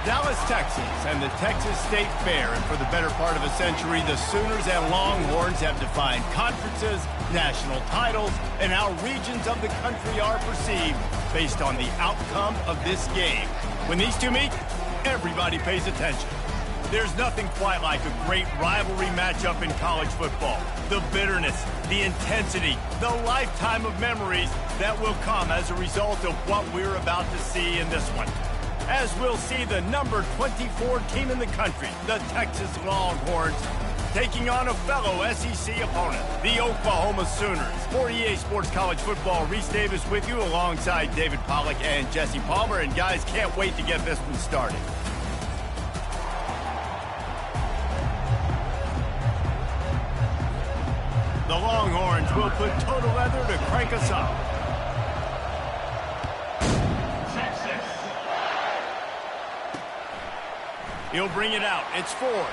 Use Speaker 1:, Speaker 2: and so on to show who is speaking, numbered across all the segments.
Speaker 1: Dallas, Texas, and the Texas State Fair. And for the better part of a century, the Sooners and Longhorns have defined conferences, national titles, and how regions of the country are perceived based on the outcome of this game. When these two meet, everybody pays attention. There's nothing quite like a great rivalry matchup in college football. The bitterness, the intensity, the lifetime of memories that will come as a result of what we're about to see in this one. As we'll see the number 24 team in the country, the Texas Longhorns, taking on a fellow SEC opponent, the Oklahoma Sooners. For EA Sports College Football, Reese Davis with you alongside David Pollack and Jesse Palmer. And guys, can't wait to get this one started. The Longhorns will put total leather to crank us up. He'll bring it out. It's Ford.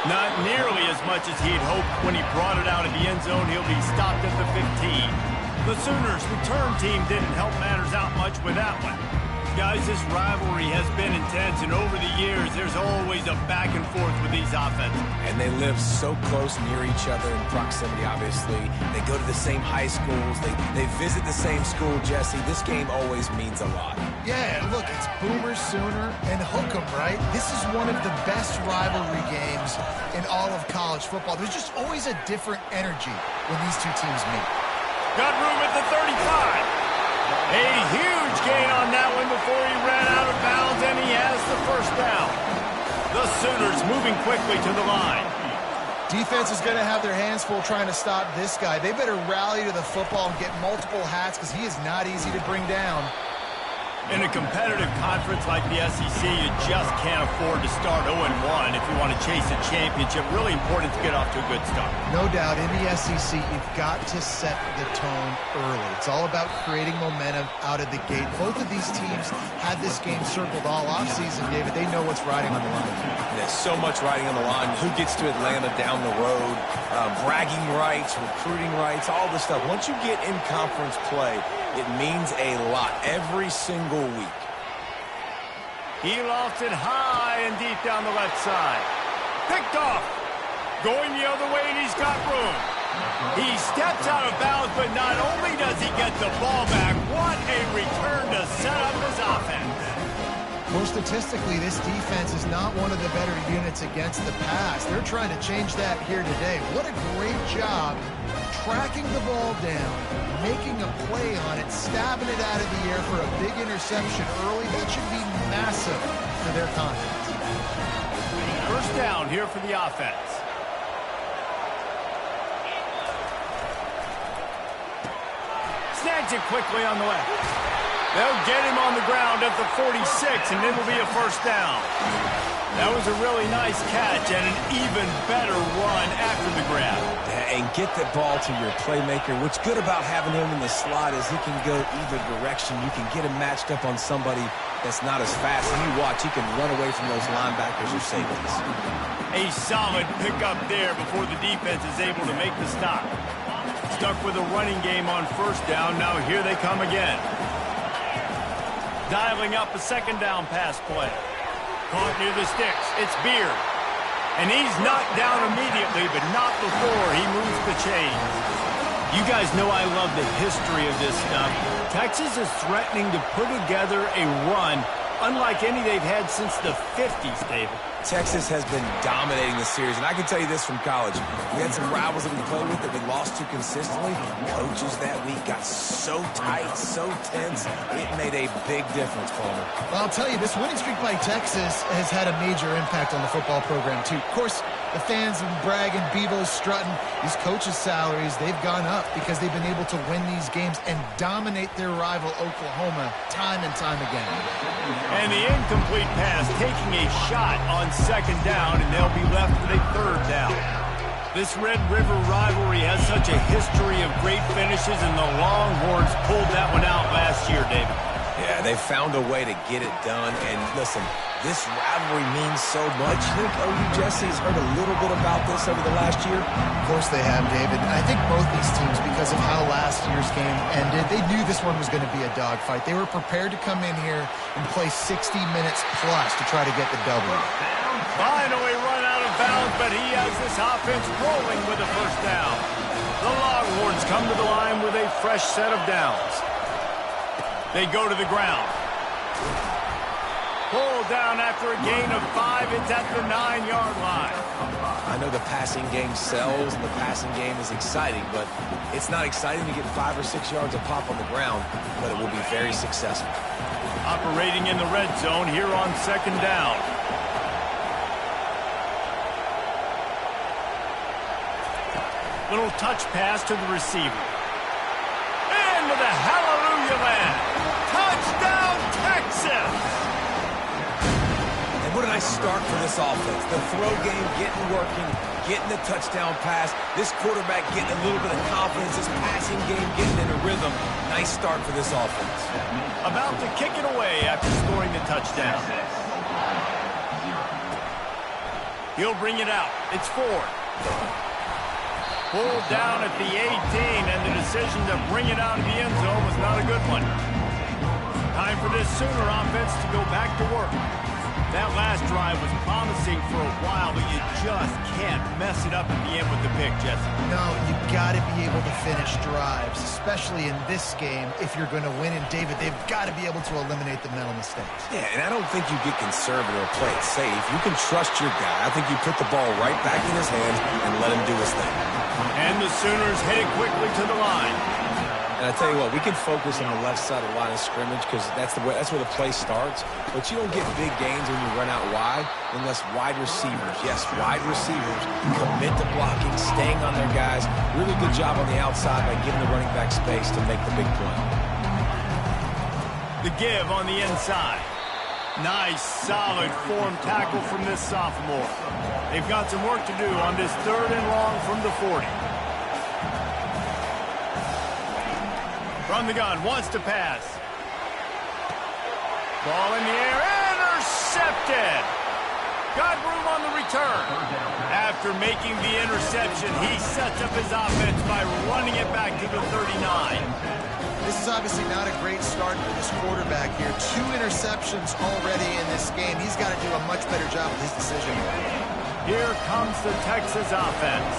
Speaker 1: Not nearly as much as he'd hoped when he brought it out of the end zone. He'll be stopped at the 15. The Sooners' return team didn't help matters out much with that one. Guys, this rivalry has been intense, and over the years, there's always a back and forth with these offenses.
Speaker 2: And they live so close near each other in proximity, obviously. They go to the same high schools. They visit the same school, Jesse. This game always means a lot.
Speaker 3: Yeah, look, it's Boomer, Sooner, and Hook'em, right? This is one of the best rivalry games in all of college football. There's just always a different energy when these two teams meet.
Speaker 1: Got room at the 35. A huge gain on that one before he ran out of bounds, and he has the first down. The Sooners moving quickly to the line.
Speaker 3: Defense is going to have their hands full trying to stop this guy. They better rally to the football and get multiple hats because he is not easy to bring down.
Speaker 1: In a competitive conference like the SEC, you just can't afford to start 0-1 if you want to chase a championship. Really important to get off to a good start.
Speaker 3: No doubt, in the SEC, you've got to set the tone early. It's all about creating momentum out of the gate. Both of these teams had this game circled all offseason, David. They know what's riding on the line.
Speaker 2: There's so much riding on the line. Who gets to Atlanta down the road? Bragging rights, recruiting rights, all this stuff. Once you get in conference play, it means a lot every single week.
Speaker 1: He lofts it high and deep down the left side. Picked off. Going the other way, and he's got room. He steps out of bounds, but not only does he get the ball back, what a return to set up his offense.
Speaker 3: More statistically, this defense is not one of the better units against the pass. They're trying to change that here today. What a great job tracking the ball down, making a play on it, stabbing it out of the air for a big interception early. That should be massive for their confidence.
Speaker 1: First down here for the offense. Snags it quickly on the left. They'll get him on the ground at the 46, and it'll be a first down. That was a really nice catch and an even better run after the grab.
Speaker 2: And get the ball to your playmaker. What's good about having him in the slot is he can go either direction. You can get him matched up on somebody that's not as fast. And you watch, he can run away from those linebackers or safeties.
Speaker 1: A solid pickup there before the defense is able to make the stop. Stuck with a running game on first down. Now here they come again. Dialing up a second down pass play. Caught near the sticks. It's Beard. And he's knocked down immediately, but not before he moves the chains. You guys know I love the history of this stuff. Texas is threatening to put together a run unlike any they've had since the 50s, David.
Speaker 2: Texas has been dominating the series, and I can tell you this from college. We had some rivals that we played with that we lost to consistently. Coaches that week got so tight, so tense, it made a big difference, Palmer.
Speaker 3: Well, I'll tell you, this winning streak by Texas has had a major impact on the football program, too. Of course, the fans have been bragging, Bevo's strutting. These coaches' salaries, they've gone up because they've been able to win these games and dominate their rival, Oklahoma, time and time again.
Speaker 1: And the incomplete pass taking a shot on second down, and they'll be left with a third down. This Red River rivalry has such a history of great finishes, and the Longhorns pulled that one out last year, David.
Speaker 2: Yeah, they found a way to get it done. And listen, this rivalry means so much. You think OU Jesse has heard a little bit about this over the last year?
Speaker 3: Of course they have, David. And I think both these teams, because of how last year's game ended, they knew this one was going to be a dogfight. They were prepared to come in here and play 60 minutes plus to try to get the W.
Speaker 1: Finally run out of bounds, but he has this offense rolling with a first down. The Longhorns come to the line with a fresh set of downs. They go to the ground. Pulled down after a gain of 5. It's at the 9-yard line.
Speaker 2: I know the passing game sells and the passing game is exciting, but it's not exciting to get 5 or 6 yards of pop on the ground, but it will be very successful.
Speaker 1: Operating in the red zone here on second down. Little touch pass to the receiver. Into the hallelujah land. Touchdown, Texas!
Speaker 2: And what a nice start for this offense. The throw game getting working, getting the touchdown pass. This quarterback getting a little bit of confidence. This passing game getting in a rhythm. Nice start for this offense.
Speaker 1: About to kick it away after scoring the touchdown. He'll bring it out. It's Ford. Pulled down at the 18, and the decision to bring it out of the end zone was not a good one. Time for this Sooner offense to go back to work. That last drive was promising for a while, but you just can't mess it up at the end with the pick, Jesse.
Speaker 3: No, you got to be able to finish drives, especially in this game if you're going to win. And, David, they've got to be able to eliminate the mental mistakes.
Speaker 2: Yeah, and I don't think you get conservative or play it safe. You can trust your guy. I think you put the ball right back in his hands and let him do his thing.
Speaker 1: And the Sooners headed quickly to the line.
Speaker 2: And I tell you what, we can focus on the left side of the line of scrimmage because that's where the play starts. But you don't get big gains when you run out wide unless wide receivers, yes, wide receivers, commit to blocking, staying on their guys. Really good job on the outside by giving the running back space to make the big play.
Speaker 1: The give on the inside. Nice, solid form tackle from this sophomore. They've got some work to do on this 3rd and long from the 40. From the gun, wants to pass. Ball in the air, intercepted. Got room on the return. After making the interception, he sets up his offense by running it back to the 39.
Speaker 3: This is obviously not a great start for this quarterback here. 2 interceptions already in this game. He's got to do a much better job with his decision.
Speaker 1: Here comes the Texas offense.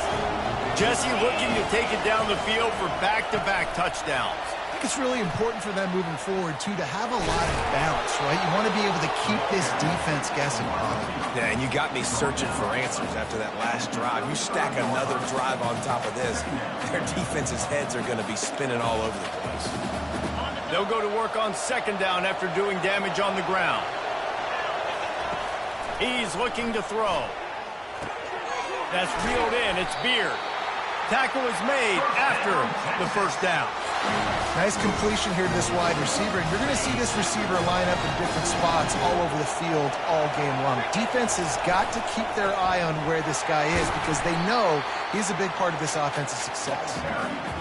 Speaker 1: Jesse looking to take it down the field for back-to-back touchdowns.
Speaker 3: I think it's really important for them moving forward, too, to have a lot of balance, right? You want to be able to keep this defense guessing.
Speaker 2: Yeah, and you got me searching for answers after that last drive. You stack another drive on top of this, their defense's heads are going to be spinning all over the place.
Speaker 1: They'll go to work on second down after doing damage on the ground. He's looking to throw. That's reeled in. It's Beard. Tackle is made after the first down.
Speaker 3: Nice completion here to this wide receiver. And you're going to see this receiver line up in different spots all over the field all game long. Defense has got to keep their eye on where this guy is because they know he's a big part of this offensive success.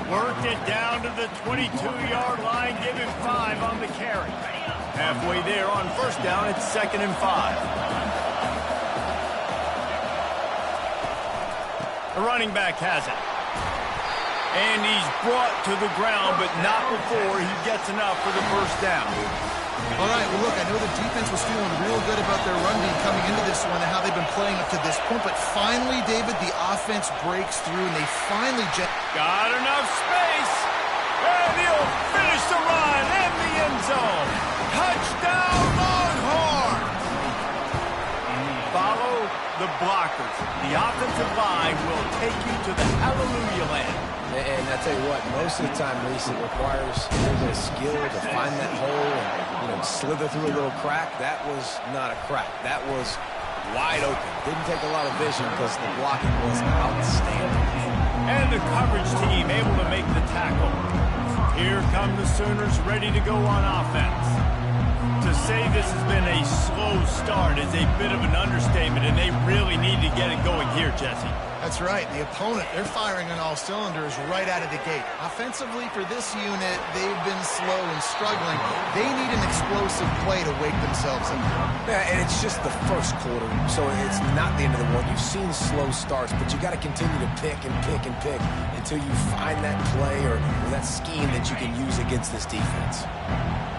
Speaker 1: Worked it down to the 22-yard line, give him 5 on the carry. Halfway there on first down, it's 2nd and 5. The running back has it. And he's brought to the ground, but not before he gets enough for the first down.
Speaker 3: All right, well, look, I know the defense was feeling real good about their run game coming into this one and how they've been playing up to this point. But finally, David, the offense breaks through, and they finally
Speaker 1: got enough space. And he'll finish the run in the end zone. Touchdown, Longhorn! Follow the blockers. The offensive line will take you to the hallelujah land.
Speaker 2: And I tell you what, most of the time, Reese, it requires a little bit of skill to find that hole and slither through a little crack. That was not a crack. That was wide open. Didn't take a lot of vision because the blocking was outstanding.
Speaker 1: And the coverage team able to make the tackle. Here come the Sooners ready to go on offense. To say this has been a slow start is a bit of an understatement, and they really need to get it going here, Jesse.
Speaker 3: That's right. The opponent, they're firing on all cylinders right out of the gate. Offensively, for this unit, they've been slow and struggling. They need an explosive play to wake themselves up.
Speaker 2: Yeah, and it's just the first quarter, so it's not the end of the world. You've seen slow starts, but you got to continue to pick and pick and pick until you find that play or that scheme that you can use against this defense.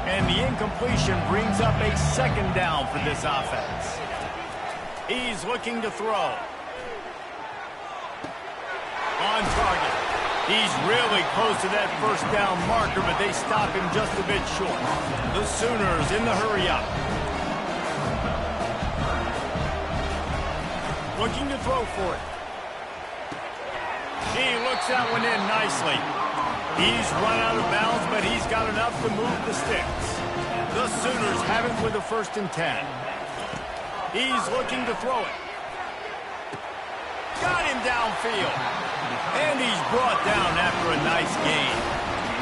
Speaker 1: And the incompletion brings up a second down for this offense. He's looking to throw. On target. He's really close to that first down marker, but they stop him just a bit short. The Sooners in the hurry-up. Looking to throw for it. He looks that one in nicely. He's run out of bounds, but he's got enough to move the sticks. The Sooners have it with a 1st and 10. He's looking to throw it. Got him downfield. And he's brought down after a nice gain.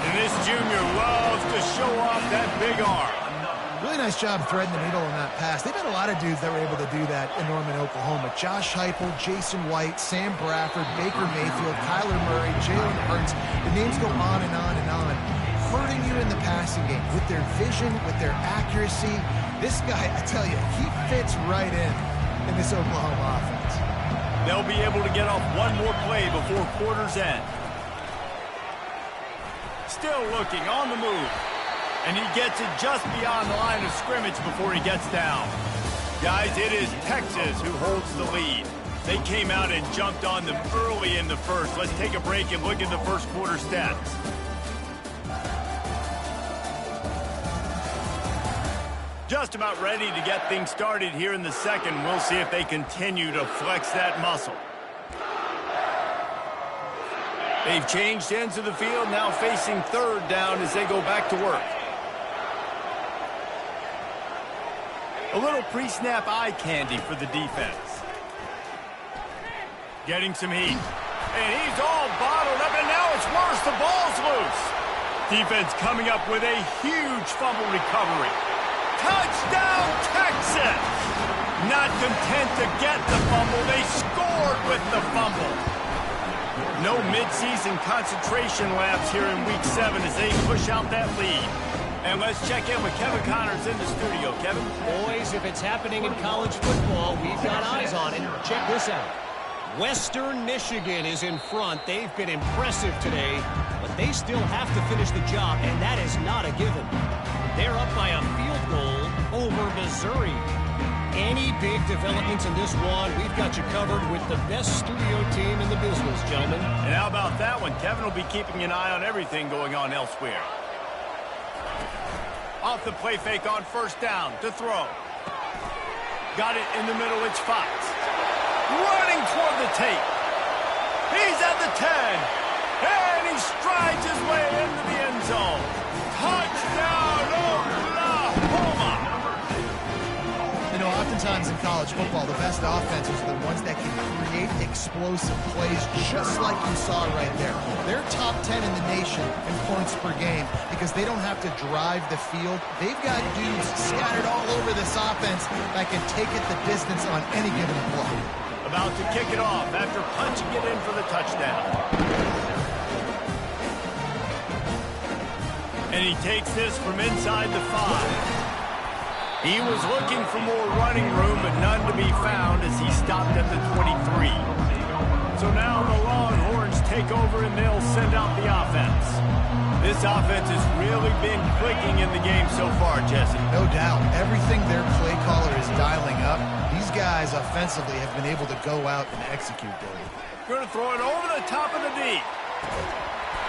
Speaker 1: And this junior loves to show off that big arm.
Speaker 3: Really nice job threading the needle on that pass. They've had a lot of dudes that were able to do that in Norman, Oklahoma. Josh Heupel, Jason White, Sam Bradford, Baker Mayfield, Kyler Murray, Jalen Hurts. The names go on and on and on. Hurting you in the passing game with their vision, with their accuracy. This guy, I tell you, he fits right in this Oklahoma offense.
Speaker 1: They'll be able to get off one more play before quarter's end. Still looking on the move. And he gets it just beyond the line of scrimmage before he gets down. Guys, it is Texas who holds the lead. They came out and jumped on them early in the first. Let's take a break and look at the first quarter stats. Just about ready to get things started here in the second. We'll see if they continue to flex that muscle. They've changed ends of the field, now facing 3rd down as they go back to work. A little pre-snap eye candy for the defense. Getting some heat. And he's all bottled up, and now it's worse. The ball's loose. Defense coming up with a huge fumble recovery. Touchdown, Texas! Not content to get the fumble, they scored with the fumble. No midseason concentration laps here in Week 7 as they push out that lead. And let's check in with Kevin Connors in the studio. Kevin?
Speaker 4: Boys, if it's happening in college football, we've got eyes on it. Check this out. Western Michigan is in front. They've been impressive today, but they still have to finish the job, and that is not a given. They're up by a field goal over Missouri. Any big developments in this one, we've got you covered with the best studio team in the business, gentlemen.
Speaker 1: And how about that one? Kevin will be keeping an eye on everything going on elsewhere. Off the play fake on 1st down to throw. Got it in the middle, it's Fox. Running toward the tape. He's at the 10. And he strides his way into the end zone. Touchdown, Oklahoma!
Speaker 3: You know, oftentimes in college football, the best offenses are the ones that can create explosive plays just like you saw right there. They're top 10 in the nation in points per game because they don't have to drive the field. They've got dudes scattered all over this offense that can take it the distance on any given play.
Speaker 1: About to kick it off after punching it in for the touchdown. And he takes this from inside the 5. He was looking for more running room, but none to be found as he stopped at the 23. So now the Longhorns take over and they'll send out the offense. This offense has really been clicking in the game so far, Jesse.
Speaker 3: No doubt. Everything their play caller is dialing up, these guys offensively have been able to go out and execute, Dave.
Speaker 1: Going to throw it over the top of the D.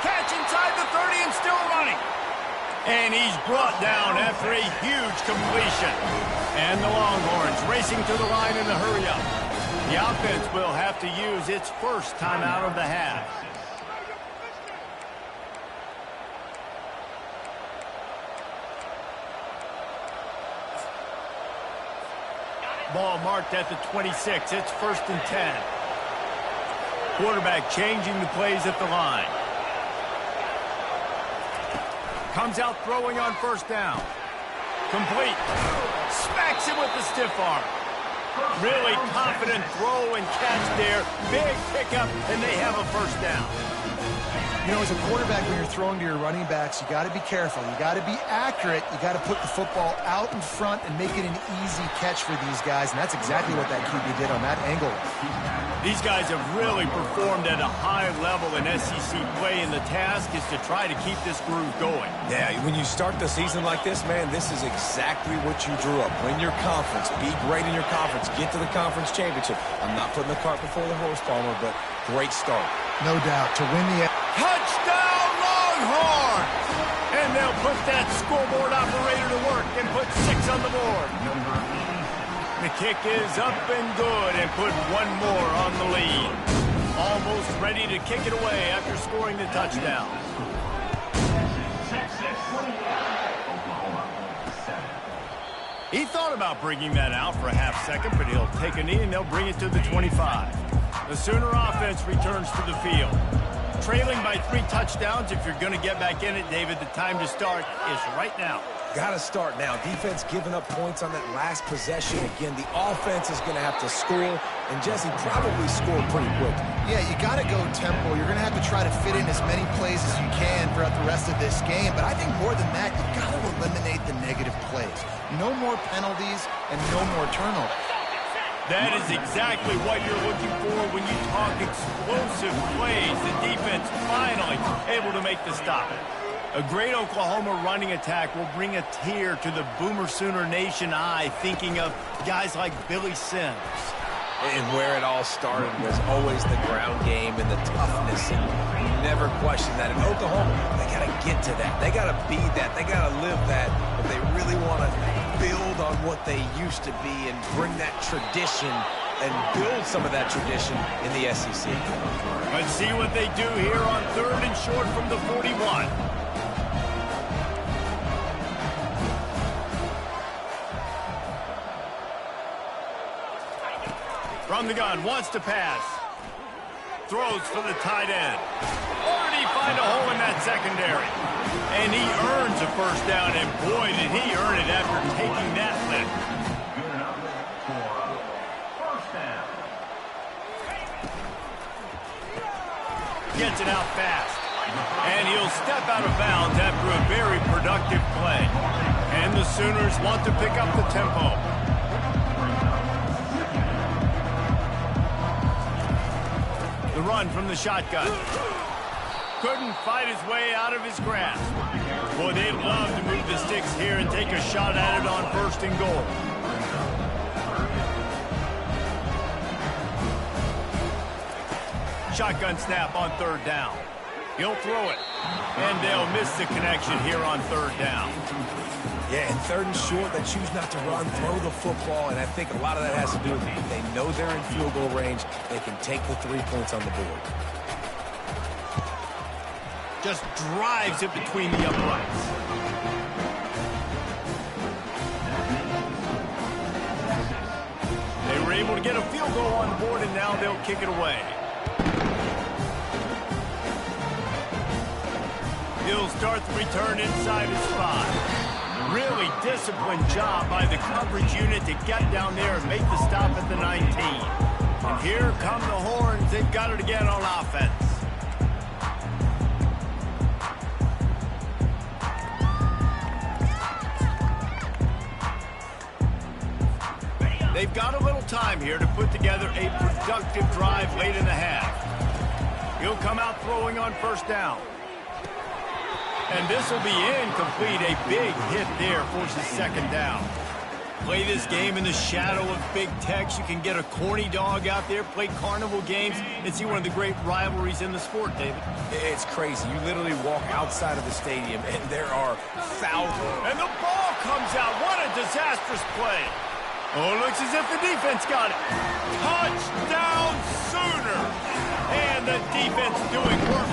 Speaker 1: Catch inside the 30 and still running. And he's brought down after a huge completion. And the Longhorns racing to the line in the hurry-up. The offense will have to use its first timeout of the half. Ball marked at the 26. It's 1st and 10. Quarterback changing the plays at the line. Comes out throwing on 1st down. Complete. Smacks him with the stiff arm. Really confident throw and catch there. Big pickup, and they have a first down.
Speaker 3: You know, as a quarterback, when you're throwing to your running backs, you got to be careful. You got to be accurate. You got to put the football out in front and make it an easy catch for these guys, and that's exactly what that QB did on that angle.
Speaker 1: These guys have really performed at a high level in SEC play, and the task is to try to keep this groove going.
Speaker 2: Yeah, when you start the season like this, man, this is exactly what you drew up. Win your conference. Be great in your conference. Get to the conference championship. I'm not putting the cart before the horse, Palmer, but great start.
Speaker 3: No doubt. To win the...
Speaker 1: Touchdown, Longhorns! And they'll put that scoreboard operator to work and put 6 on the board. The kick is up and good and put one more on the lead. Almost ready to kick it away after scoring the touchdown. He thought about bringing that out for a half second, but he'll take a knee and they'll bring it to the 25. The Sooner offense returns to the field. Trailing by 3 touchdowns, if you're going to get back in it, David, the time to start is right now.
Speaker 2: Got to start now. Defense giving up points on that last possession. Again, the offense is going to have to score, and Jesse probably scored pretty quick.
Speaker 3: Yeah, you got to go tempo. You're going to have to try to fit in as many plays as you can throughout the rest of this game. But I think more than that, you've got to eliminate the negative plays. No more penalties and no more turnovers.
Speaker 1: That is exactly what you're looking for when you talk explosive plays. The defense finally able to make the stop. A great Oklahoma running attack will bring a tear to the Boomer Sooner Nation eye, thinking of guys like Billy Sims.
Speaker 2: And where it all started was always the ground game and the toughness, and you never question that. In Oklahoma, they got to get to that. They got to be that. They got to live that. If they really want to build on what they used to be and bring that tradition and build some of that tradition in the SEC.
Speaker 1: Let's see what they do here on 3rd and short from the 41. From the gun, wants to pass. Throws for the tight end. Or did he find a hole in that secondary? And he earns a first down, and boy, did he earn it after taking that lift. Gets it out fast. And he'll step out of bounds after a very productive play. And the Sooners want to pick up the tempo. The run from the shotgun. Couldn't fight his way out of his grasp. Boy, they'd love to move the sticks here and take a shot at it on 1st and goal. Shotgun snap on 3rd down. He'll throw it. And they'll miss the connection here on 3rd down.
Speaker 2: Yeah, and 3rd and short, they choose not to run, throw the football, and I think a lot of that has to do with it. They know they're in field goal range. They can take the 3 points on the board.
Speaker 1: Just drives it between the uprights. They were able to get a field goal on the board, and now they'll kick it away. He'll start the return inside his 5. Really disciplined job by the coverage unit to get down there and make the stop at the 19. And here come the Horns. They've got it again on offense. They've got a little time here to put together a productive drive late in the half. He'll come out throwing on 1st down. And this will be incomplete. A big hit there forces 2nd down. Play this game in the shadow of Big Tex. You can get a corny dog out there, play carnival games, and see one of the great rivalries in the sport, David.
Speaker 2: It's crazy. You literally walk outside of the stadium, and there are thousands.
Speaker 1: And the ball comes out. What a disastrous play. Oh, it looks as if the defense got it. Touchdown, Sooner. And the defense doing work.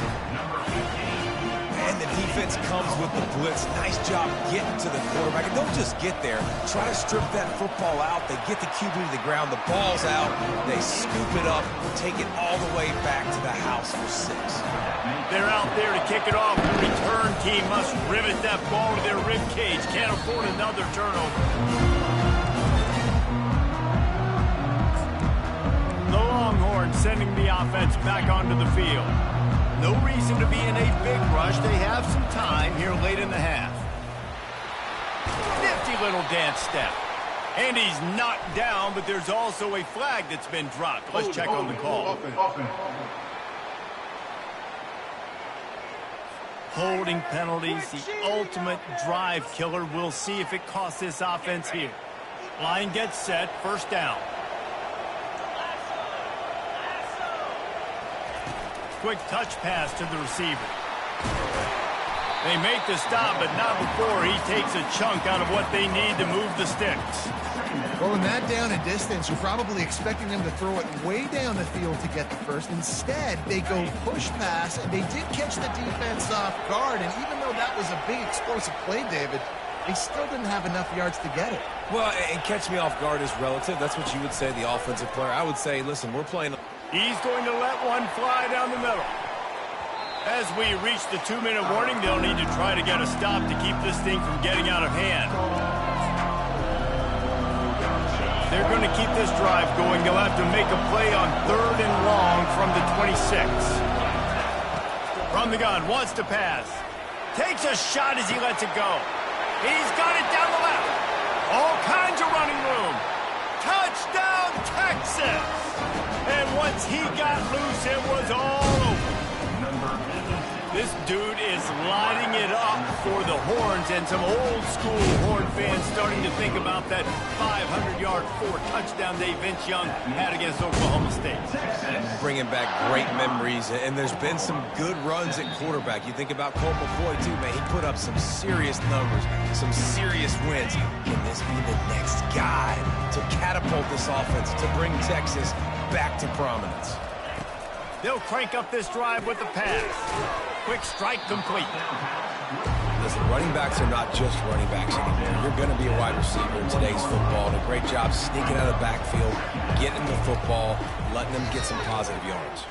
Speaker 2: And the defense comes with the blitz. Nice job getting to the quarterback. And don't just get there. Try to strip that football out. They get the QB to the ground. The ball's out. They scoop it up, take it all the way back to the house for 6.
Speaker 1: They're out there to kick it off. The return team must rivet that ball to their rib cage. Can't afford another turnover. offense back onto the field. No reason to be in a big rush. They have some time here late in the half. Nifty little dance step. And he's knocked down, but there's also a flag that's been dropped. Let's check on the call. Holding penalties, the ultimate drive killer. We'll see if it costs this offense here. Line gets set, first down. Quick touch pass to the receiver. They make the stop, but not before he takes a chunk out of what they need to move the sticks.
Speaker 3: Well, in that down and distance, you're probably expecting them to throw it way down the field to get the first. Instead, they go push pass, and they did catch the defense off guard. And even though that was a big explosive play, David, they still didn't have enough yards to get it.
Speaker 2: Well, and catch me off guard is relative. That's what you would say, the offensive player. I would say, listen, we're playing.
Speaker 1: He's going to let one fly down the middle. As we reach the 2-minute warning, they'll need to try to get a stop to keep this thing from getting out of hand. They're going to keep this drive going. They'll have to make a play on 3rd and long from the 26. From the gun, wants to pass. Takes a shot as he lets it go. He's got it down the left. All kinds of running room. Touchdown, Texas! And once he got loose, it was all over. This dude is lighting it up for the Horns, and some old-school Horn fans starting to think about that 500-yard, 4-touchdown day Vince Young had against Oklahoma State.
Speaker 2: Bringing back great memories, and there's been some good runs at quarterback. You think about Colt McCoy, too, man. He put up some serious numbers, some serious wins. Can this be the next guy to catapult this offense, to bring Texas back to prominence?
Speaker 1: They'll crank up this drive with the pass. Quick strike complete.
Speaker 2: Listen, running backs are not just running backs anymore. You're going to be a wide receiver in today's football. And a great job sneaking out of the backfield, getting the football, letting them get some positive yards.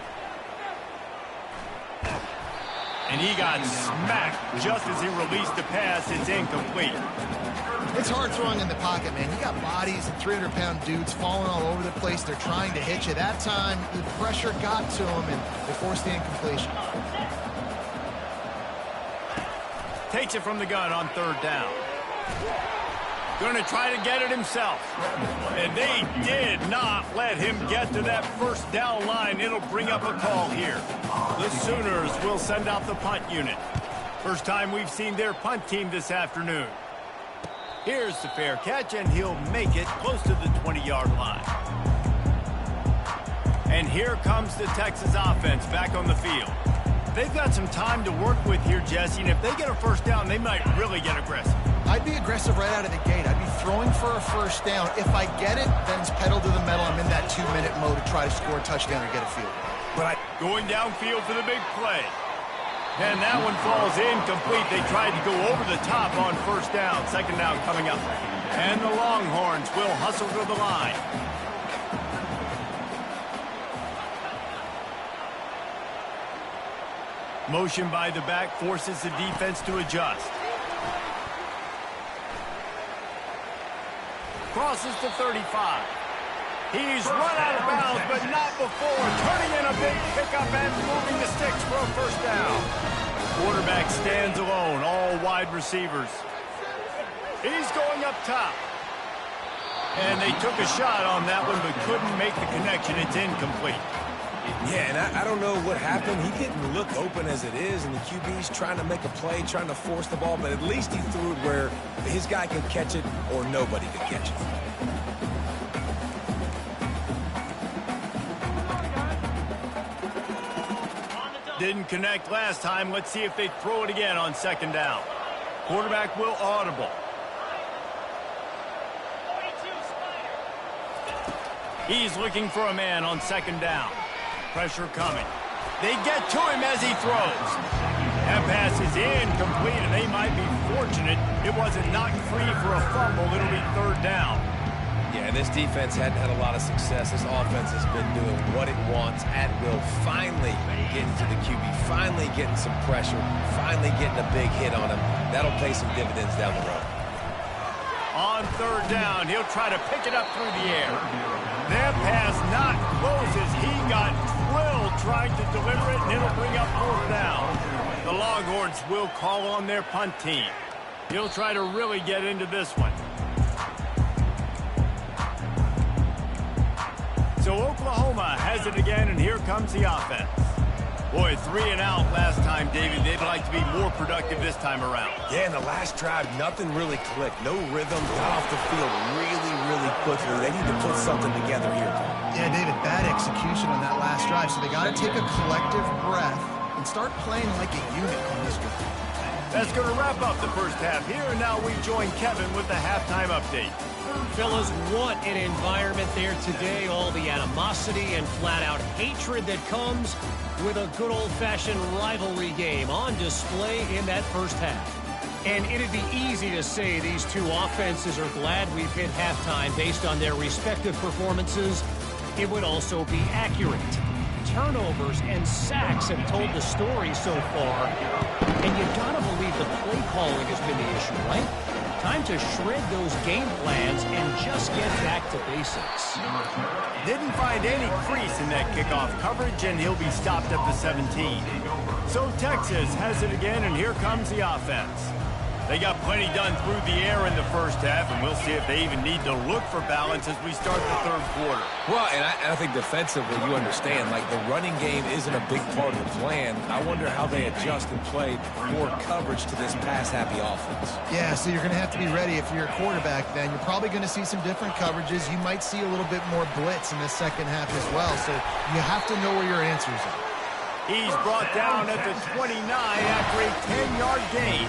Speaker 1: And he got smacked just as he released the pass. It's incomplete.
Speaker 3: It's hard throwing in the pocket, man. You got bodies and 300-pound dudes falling all over the place. They're trying to hit you. That time, the pressure got to them, and they forced the incompletion.
Speaker 1: Takes it from the gun on 3rd down. Going to try to get it himself. And they did not let him get to that first down line. It'll bring up a call here. The Sooners will send out the punt unit. First time we've seen their punt team this afternoon. Here's the fair catch, and he'll make it close to the 20-yard line. And here comes the Texas offense back on the field. They've got some time to work with here, Jesse, and if they get a first down, they might really get aggressive.
Speaker 3: I'd be aggressive right out of the gate. I'd be throwing for a first down. If I get it, then it's pedal to the metal. I'm in that 2-minute mode to try to score a touchdown or get a field.
Speaker 1: Going downfield for the big play. And that one falls incomplete. They tried to go over the top on first down. Second down coming up. And the Longhorns will hustle to the line. Motion by the back forces the defense to adjust. Crosses to 35. He's run out of bounds, but not before. Turning in a big pickup and moving the sticks for a first down. Quarterback stands alone, all wide receivers. He's going up top. And they took a shot on that one, but couldn't make the connection. It's incomplete.
Speaker 2: Yeah, and I don't know what happened. He didn't look open as it is, and the QB's trying to make a play, trying to force the ball, but at least he threw it where his guy could catch it or nobody could catch it.
Speaker 1: Didn't connect last time. Let's see if they throw it again on second down. Quarterback will audible. He's looking for a man on second down. Pressure coming. They get to him as he throws. That pass is incomplete, and they might be fortunate it wasn't knocked free for a fumble. It'll be third down.
Speaker 2: Yeah, this defense hadn't had a lot of success. This offense has been doing what it wants at will. Finally getting to the QB, finally getting some pressure, finally getting a big hit on him. That'll pay some dividends down the road.
Speaker 1: On third down, he'll try to pick it up through the air. That pass not close as he got drilled trying to deliver it, and it'll bring up 4th down. The Longhorns will call on their punt team. He'll try to really get into this one. So Oklahoma has it again, and here comes the offense. Boy, 3 and out last time, David. They'd like to be more productive this time around.
Speaker 2: Yeah, in the last drive, nothing really clicked. No rhythm, got off the field really quickly. They need to put something together here.
Speaker 3: Yeah, David, bad execution on that last drive, so they got to take a collective breath and start playing like a unit on this drive.
Speaker 1: That's going to wrap up the first half here, and now we join Kevin with the halftime update.
Speaker 4: Fellas, what an environment there today. All the animosity and flat-out hatred that comes with a good old-fashioned rivalry game on display in that first half. And it'd be easy to say these two offenses are glad we've hit halftime based on their respective performances. It would also be accurate. Turnovers and sacks have told the story so far. And you gotta believe the play calling has been the issue, right? Time to shred those game plans and just get back to basics.
Speaker 1: Didn't find any crease in that kickoff coverage, and he'll be stopped at the 17. So Texas has it again, and here comes the offense. They got plenty done through the air in the first half, and we'll see if they even need to look for balance as we start the third quarter.
Speaker 2: Well, and I think defensively, you understand, like the running game isn't a big part of the plan. I wonder how they adjust and play more coverage to this pass-happy offense.
Speaker 3: Yeah, so you're going to have to be ready if you're a quarterback then. You're probably going to see some different coverages. You might see a little bit more blitz in the second half as well, so you have to know where your answers are.
Speaker 1: He's brought down at the 29 after a 10-yard gain.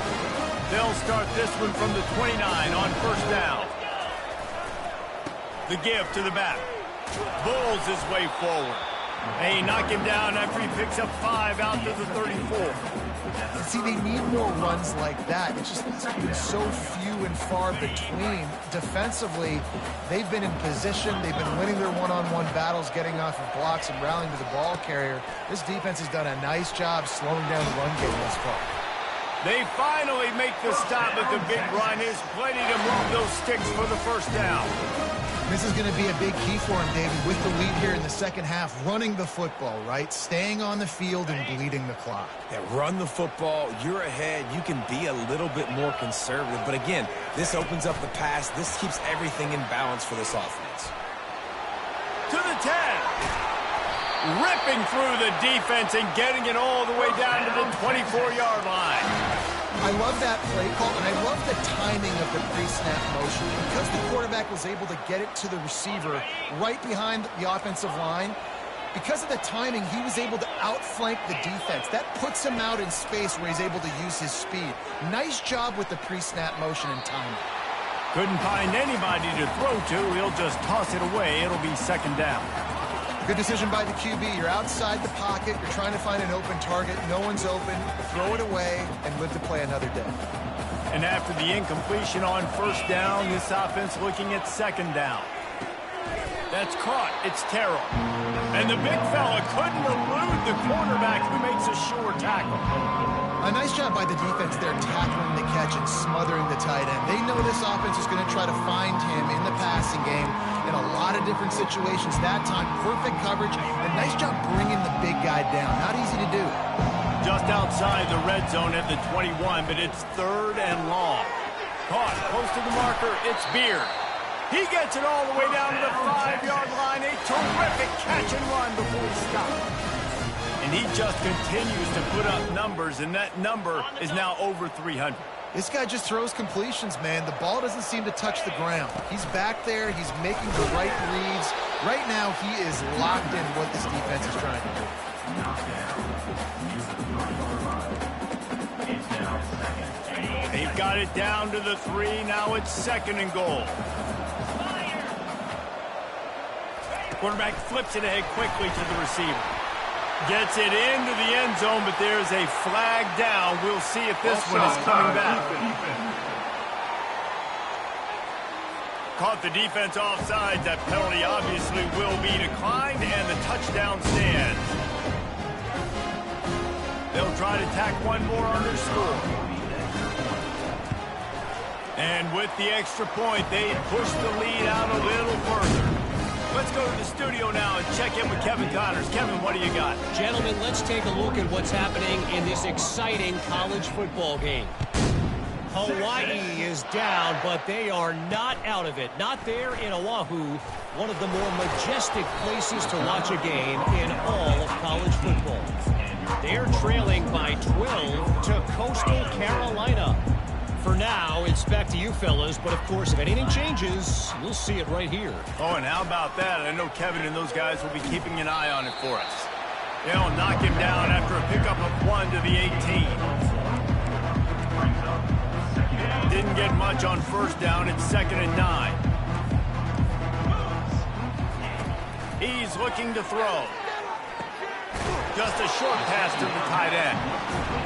Speaker 1: They'll start this one from the 29 on first down. The give to the back. Bulls his way forward. They knock him down after he picks up 5 out to the 34.
Speaker 3: See, they need more runs like that. It's just been so few and far between. Defensively, they've been in position. They've been winning their one-on-one battles, getting off of blocks and rallying to the ball carrier. This defense has done a nice job slowing down the run game thus far.
Speaker 1: They finally make the stop at the big run. There's plenty to move those sticks for the first down.
Speaker 3: This is going to be a big key for him, David, with the lead here in the second half, running the football, right? Staying on the field and bleeding the clock.
Speaker 2: Yeah, run the football. You're ahead. You can be a little bit more conservative. But again, this opens up the pass. This keeps everything in balance for this offense.
Speaker 1: To the 10. Ripping through the defense and getting it all the way down to the 24-yard line.
Speaker 3: I love that play call, and I love the timing of the pre-snap motion. Because the quarterback was able to get it to the receiver right behind the offensive line, because of the timing, he was able to outflank the defense. That puts him out in space where he's able to use his speed. Nice job with the pre-snap motion and timing.
Speaker 1: Couldn't find anybody to throw to. He'll just toss it away. It'll be second down.
Speaker 3: Good decision by the QB. You're outside the pocket. You're trying to find an open target. No one's open. Throw it away and live to play another day.
Speaker 1: And after the incompletion on first down, this offense looking at second down. That's caught. It's Terrell. And the big fella couldn't elude the cornerback who makes a sure tackle.
Speaker 3: A nice job by the defense there tackling the catch and smothering the tight end. They know this offense is going to try to find him in the passing game in a lot of different situations. That time, perfect coverage, and nice job bringing the big guy down. Not easy to do.
Speaker 1: Just outside the red zone at the 21, but it's third and long. Caught close to the marker, it's Beard. He gets it all the way down to the 5-yard line. A terrific catch and run before he stops. And he just continues to put up numbers, and that number is now over 300.
Speaker 3: This guy just throws completions, man. The ball doesn't seem to touch the ground. He's back there. He's making the right reads. Right now, he is locked in what this defense is trying to do.
Speaker 1: They've got it down to the 3. Now it's second and goal. Quarterback flips it ahead quickly to the receiver. Gets it into the end zone, but there's a flag down. We'll see if this one is coming back. Caught the defense offside. That penalty obviously will be declined, and the touchdown stands. They'll try to tack one more on their score. And with the extra point, they push the lead out a little further. Let's go to the studio now and check in with Kevin Connors. Kevin, what do you got?
Speaker 4: Gentlemen, let's take a look at what's happening in this exciting college football game. Hawaii is down, but they are not out of it. Not there in Oahu, one of the more majestic places to watch a game in all of college football. They're trailing by 12 to Coastal Carolina. For now, it's back to you fellas, but of course, if anything changes, you'll see it right here.
Speaker 1: Oh, and how about that? I know Kevin and those guys will be keeping an eye on it for us. They'll knock him down after a pickup of 1 to the 18. Didn't get much on first down. It's 2nd and 9. He's looking to throw. Just a short pass to the tight end.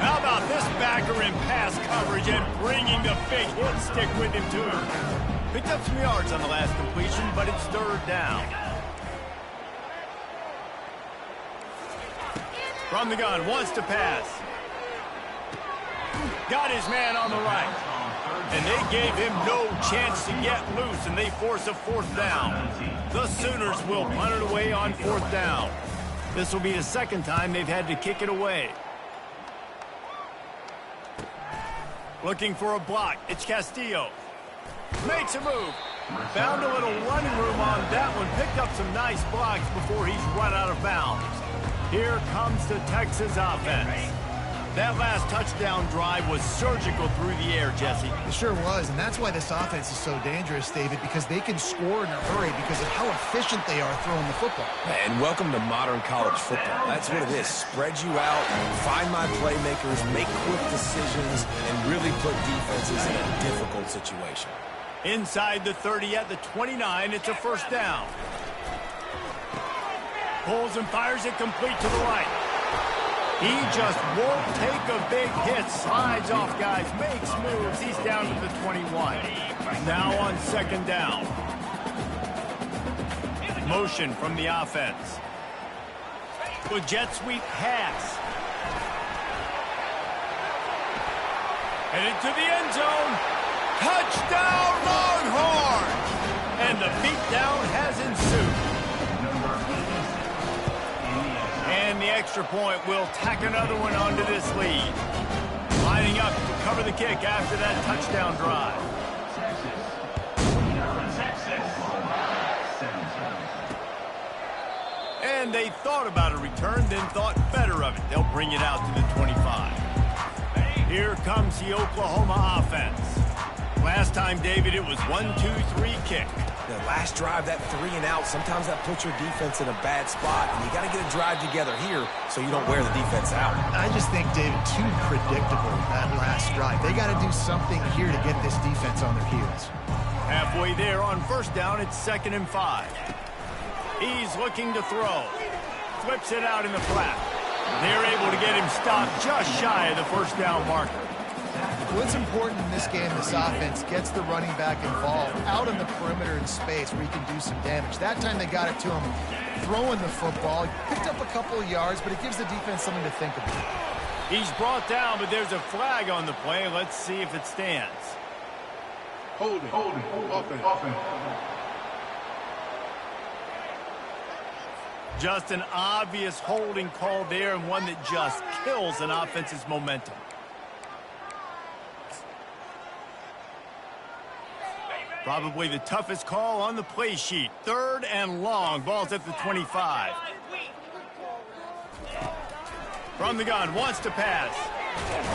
Speaker 1: How about this backer in pass coverage and bringing the big hit stick with him, too. Picked up some yards on the last completion, but it's 3rd down. From the gun, wants to pass. Got his man on the right. And they gave him no chance to get loose, and they force a 4th down. The Sooners will punt it away on 4th down. This will be the 2nd time they've had to kick it away. Looking for a block. It's Castillo. Makes a move. Found a little running room on that one. Picked up some nice blocks before he's run out of bounds. Here comes the Texas offense. That last touchdown drive was surgical through the air, Jesse.
Speaker 3: It sure was, and that's why this offense is so dangerous, David, because they can score in a hurry because of how efficient they are throwing the football.
Speaker 2: And welcome to modern college football. That's what it is. Spread you out, find my playmakers, make quick decisions, and really put defenses in a difficult situation.
Speaker 1: Inside the 30 at the 29, it's a 1st down. Pulls and fires it complete to the right. He just won't take a big hit, slides off guys, makes moves. He's down to the 21. Now on 2nd down. Motion from the offense. With jet sweep pass. Headed to the end zone. Touchdown Longhorns! And the beatdown has ensued. And the extra point will tack another one onto this lead. Lining up to cover the kick after that touchdown drive. And they thought about a return, then thought better of it. They'll bring it out to the 25. Here comes the Oklahoma offense. Last time, David, it was 1-2-3 kick.
Speaker 2: The last drive, that 3 and out, sometimes that puts your defense in a bad spot, and you got to get a drive together here so you don't wear the defense out.
Speaker 3: I just think, David, too predictable, that last drive. They got to do something here to get this defense on their heels.
Speaker 1: Halfway there on 1st down, it's 2nd and 5. He's looking to throw. Flips it out in the flat. They're able to get him stopped just shy of the 1st down marker.
Speaker 3: What's important in this game, this offense gets the running back involved out in the perimeter in space where he can do some damage. That time they got it to him throwing the football. He picked up a couple of yards, but it gives the defense something to think about.
Speaker 1: He's brought down, but there's a flag on the play. Let's see if it stands.
Speaker 5: Holding. Offense.
Speaker 1: Just an obvious holding call there, and one that just kills an offense's momentum. Probably the toughest call on the play sheet. 3rd and long. Ball's at the 25. From the gun, wants to pass.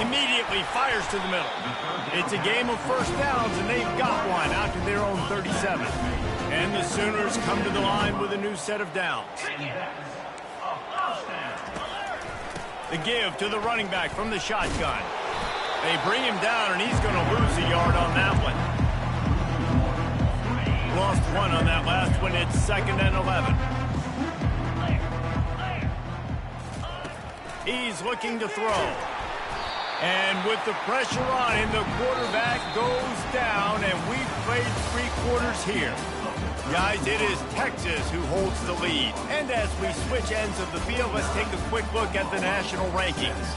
Speaker 1: Immediately fires to the middle. It's a game of 1st downs, and they've got one out to their own 37. And the Sooners come to the line with a new set of downs. The give to the running back from the shotgun. They bring him down, and he's going to lose a yard on that one. Lost 1 on that last one. It's 2nd and 11. He's looking to throw. And with the pressure on him, the quarterback goes down, and we've played 3 quarters here. Guys, it is Texas who holds the lead. And as we switch ends of the field, let's take a quick look at the national rankings.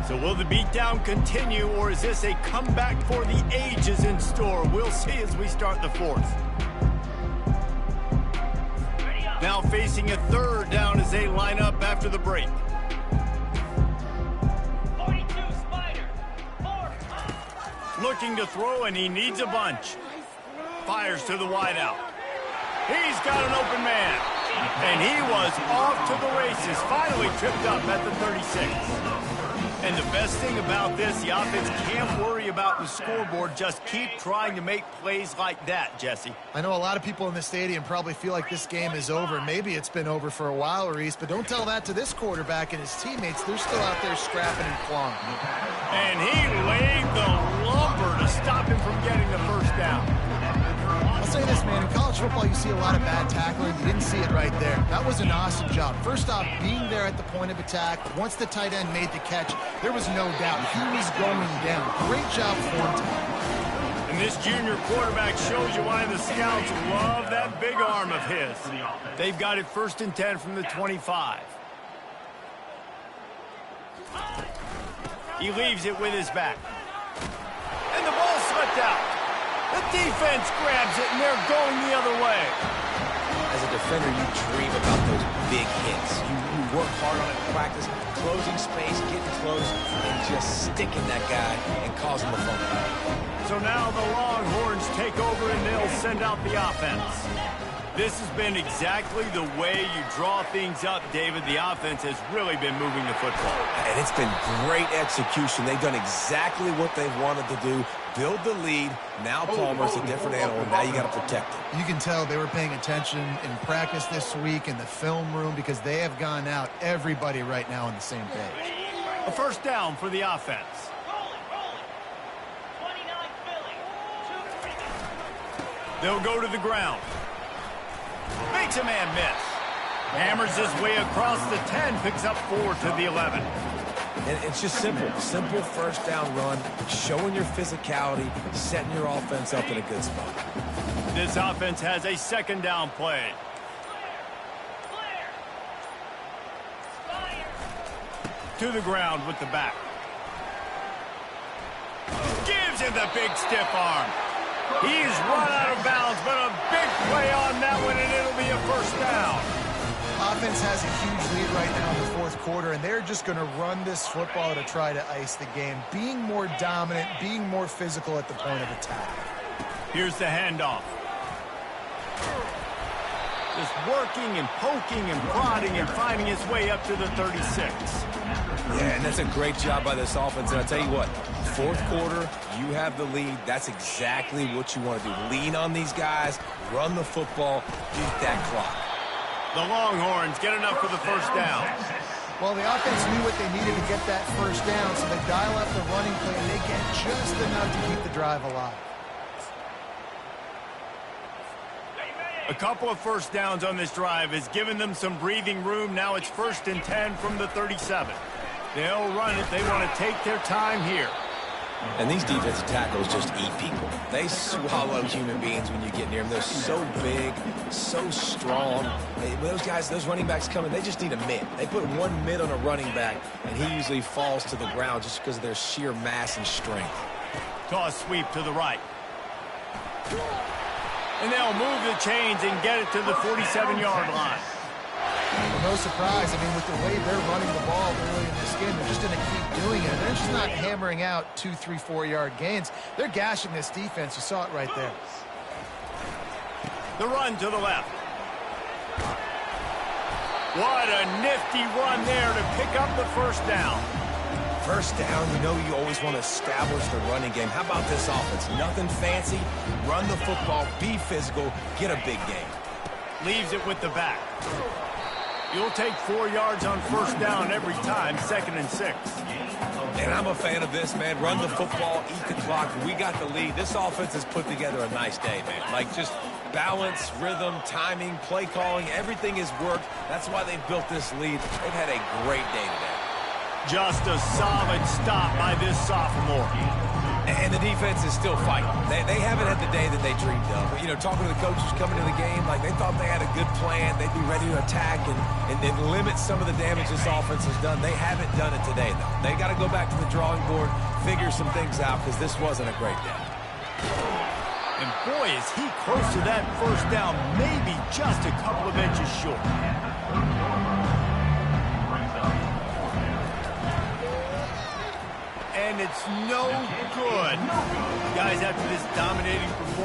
Speaker 1: So will the beatdown continue, or is this a comeback for the ages in store? We'll see as we start the fourth. Now facing a third down as they line up after the break.
Speaker 6: 42 Spider.
Speaker 1: Looking to throw, and he needs a bunch. Fires to the wideout. He's got an open man. And he was off to the races. Finally tripped up at the 36. And the best thing about this, the offense can't worry about the scoreboard. Just keep trying to make plays like that, Jesse.
Speaker 3: I know a lot of people in the stadium probably feel like this game is over. Maybe it's been over for a while, Reese, but don't tell that to this quarterback and his teammates. They're still out there scrapping and clawing.
Speaker 1: And he laid the lumber to stop him from getting the first down.
Speaker 3: I'll say this, man. In college football, you see a lot of bad tackling. You didn't see it right there. That was an awesome job. First off, being there at the point of attack. Once the tight end made the catch, there was no doubt he was going down. Great job for him tonight.
Speaker 1: And this junior quarterback shows you why the scouts love that big arm of his. They've got it 1st and 10 from the 25. He leaves it with his back. And the ball slipped out. The defense grabs it, and they're going the other way.
Speaker 2: As a defender, you dream about those big hits. You work hard on it in practice, closing space, getting close, and just sticking that guy and causing the fumble.
Speaker 1: So now the Longhorns take over, and they'll send out the offense. This has been exactly the way you draw things up, David. The offense has really been moving the football.
Speaker 2: And it's been great execution. They've done exactly what they wanted to do. Build the lead. Now Palmer's a different animal. Now you got to protect it.
Speaker 3: You can tell they were paying attention in practice this week in the film room because they have gone out, everybody right now on the same page.
Speaker 1: A first down for the offense.
Speaker 6: Rolling. 29 Philly. 2-3.
Speaker 1: They'll go to the ground. Makes a man miss. Hammers his way across the 10, picks up 4 to the 11.
Speaker 2: And it's just simple. Simple first down run, showing your physicality, setting your offense up in a good spot.
Speaker 1: This offense has a second down play. To the ground with the back. Gives him the big stiff arm. He's run out of bounds, but a big play on that one, and it'll be a first down.
Speaker 3: Offense has a huge lead right now in the fourth quarter, and they're just going to run this football to try to ice the game. Being more dominant, being more physical at the point of attack.
Speaker 1: Here's the handoff. Just working and poking and prodding and finding his way up to the 36.
Speaker 2: Yeah, and that's a great job by this offense. And I'll tell you what, fourth quarter, you have the lead. That's exactly what you want to do. Lean on these guys, run the football, beat that clock.
Speaker 1: The Longhorns get enough for the first down.
Speaker 3: Well, the offense knew what they needed to get that first down, so they dial up the running play, and they get just enough to keep the drive alive.
Speaker 1: A couple of first downs on this drive has given them some breathing room. Now it's 1st and 10 from the 37. They'll run it. They want to take their time here.
Speaker 2: And these defensive tackles just eat people. They swallow human beings when you get near them. They're so big, so strong. When those guys, those running backs come in, they just need a mid. They put one mid on a running back, and he usually falls to the ground just because of their sheer mass and strength.
Speaker 1: Toss sweep to the right. And they'll move the chains and get it to the 47-yard line.
Speaker 3: Well, no surprise. I mean, with the way they're running the ball early in this game, they're just going to keep doing it. They're just not hammering out 2, 3, 4-yard gains. They're gashing this defense. You saw it right there.
Speaker 1: The run to the left. What a nifty run there to pick up the first down.
Speaker 2: First down, you know you always want to establish the running game. How about this offense? Nothing fancy. Run the football, be physical, get a big game.
Speaker 1: Leaves it with the back. You'll take 4 yards on first down every time, 2nd and 6.
Speaker 2: And I'm a fan of this, man. Run the football, eat the clock. We got the lead. This offense has put together a nice day, man. Like just balance, rhythm, timing, play calling, everything has worked. That's why they've built this lead. They've had a great day today.
Speaker 1: Just a solid stop by this sophomore.
Speaker 2: And the defense is still fighting. They haven't had the day that they dreamed of. But, you know, talking to the coaches coming to the game, like they thought they had a good plan. They'd be ready to attack and limit some of the damage this offense has done. They haven't done it today, though. They got to go back to the drawing board, figure some things out, because this wasn't a great day.
Speaker 1: And boy, is he close to that first down, maybe just a couple of inches short. And it's no good. Guys, after this dominating performance,